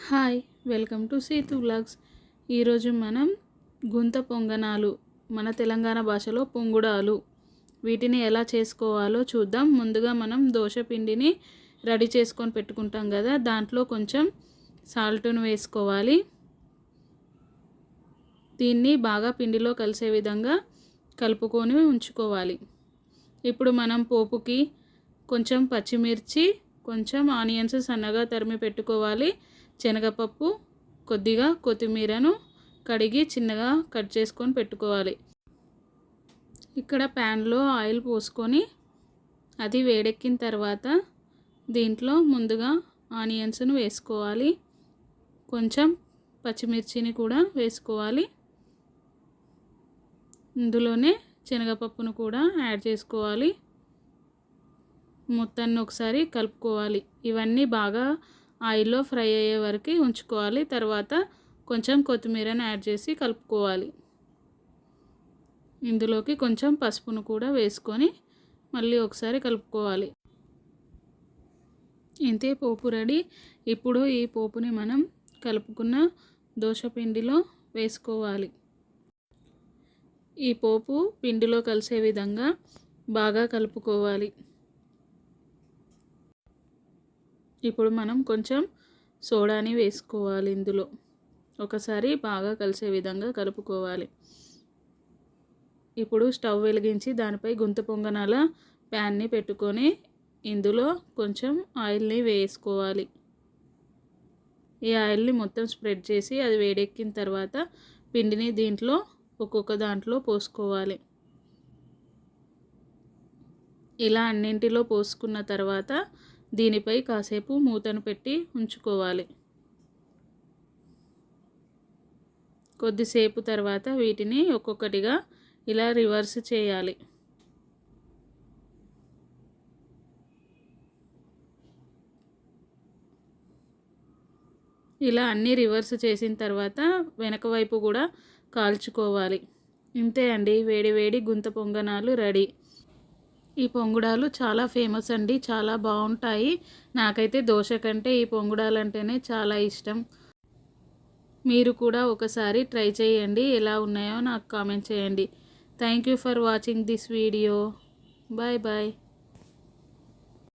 Hi, welcome to Seethu vlogs. ఈరోజు మనం గుంత పొంగనాలు, మన తెలంగాణ భాషలో పొంగుడాలు, వీటిని ఎలా చేసుకోవాలో చూద్దాం. ముందుగా మనం దోశ పిండిని రెడీ చేసుకొని పెట్టుకుంటాం కదా, దాంట్లో కొంచెం సాల్ట్ను వేసుకోవాలి. దీన్ని బాగా పిండిలో కలిసే విధంగా కలుపుకొని ఉంచుకోవాలి. ఇప్పుడు మనం పోపుకి కొంచెం పచ్చిమిర్చి, కొంచెం ఆనియన్స్ సన్నగా తరిమి పెట్టుకోవాలి. శనగపప్పు, కొద్దిగా కొత్తిమీరను కడిగి చిన్నగా కట్ చేసుకొని పెట్టుకోవాలి. ఇక్కడ ప్యాన్లో ఆయిల్ పోసుకొని అది వేడెక్కిన తర్వాత దీంట్లో ముందుగా ఆనియన్స్ను వేసుకోవాలి. కొంచెం పచ్చిమిర్చిని కూడా వేసుకోవాలి. ఇందులోనే శనగపప్పును కూడా యాడ్ చేసుకోవాలి. మొత్తాన్ని ఒకసారి కలుపుకోవాలి. ఇవన్నీ బాగా ఆయిల్లో ఫ్రై అయ్యే వరకు ఉంచుకోవాలి. తర్వాత కొంచెం కొత్తిమీరని యాడ్ చేసి కలుపుకోవాలి. ఇందులోకి కొంచెం పసుపును కూడా వేసుకొని మళ్ళీ ఒకసారి కలుపుకోవాలి. ఇంతే, పోపు రెడీ. ఇప్పుడు ఈ పోపుని మనం కలుపుకున్న దోశ పిండిలో వేసుకోవాలి. ఈ పోపు పిండిలో కలిసే విధంగా బాగా కలుపుకోవాలి. ఇప్పుడు మనం కొంచెం సోడాని వేసుకోవాలి. ఇందులో ఒకసారి బాగా కలిసే విధంగా కలుపుకోవాలి. ఇప్పుడు స్టవ్ వెలిగించి దానిపై గుంత పొంగనాల ప్యాన్ని పెట్టుకొని ఇందులో కొంచెం ఆయిల్ని వేసుకోవాలి. ఈ ఆయిల్ని మొత్తం స్ప్రెడ్ చేసి అది వేడెక్కిన తర్వాత పిండిని దీంట్లో ఒక్కొక్క దాంట్లో పోసుకోవాలి. ఇలా అన్నింటిలో పోసుకున్న తర్వాత దీనిపై కాసేపు మూతను పెట్టి ఉంచుకోవాలి. కొద్దిసేపు తర్వాత వీటిని ఒక్కొక్కటిగా ఇలా రివర్స్ చేయాలి. ఇలా అన్నీ రివర్స్ చేసిన తర్వాత వెనక వైపు కూడా కాల్చుకోవాలి. ఇంతే అండి, వేడి వేడి గుంత పొంగనాలు రెడీ. ఈ పొంగుడాలు చాలా ఫేమస్ అండి, చాలా బాగుంటాయి. నాకైతే దోశ కంటే ఈ పొంగుడాలు అంటేనే చాలా ఇష్టం. మీరు కూడా ఒకసారి ట్రై చేయండి. ఎలా ఉన్నాయో నాకు కామెంట్ చేయండి. Thank you for watching this video. Bye bye.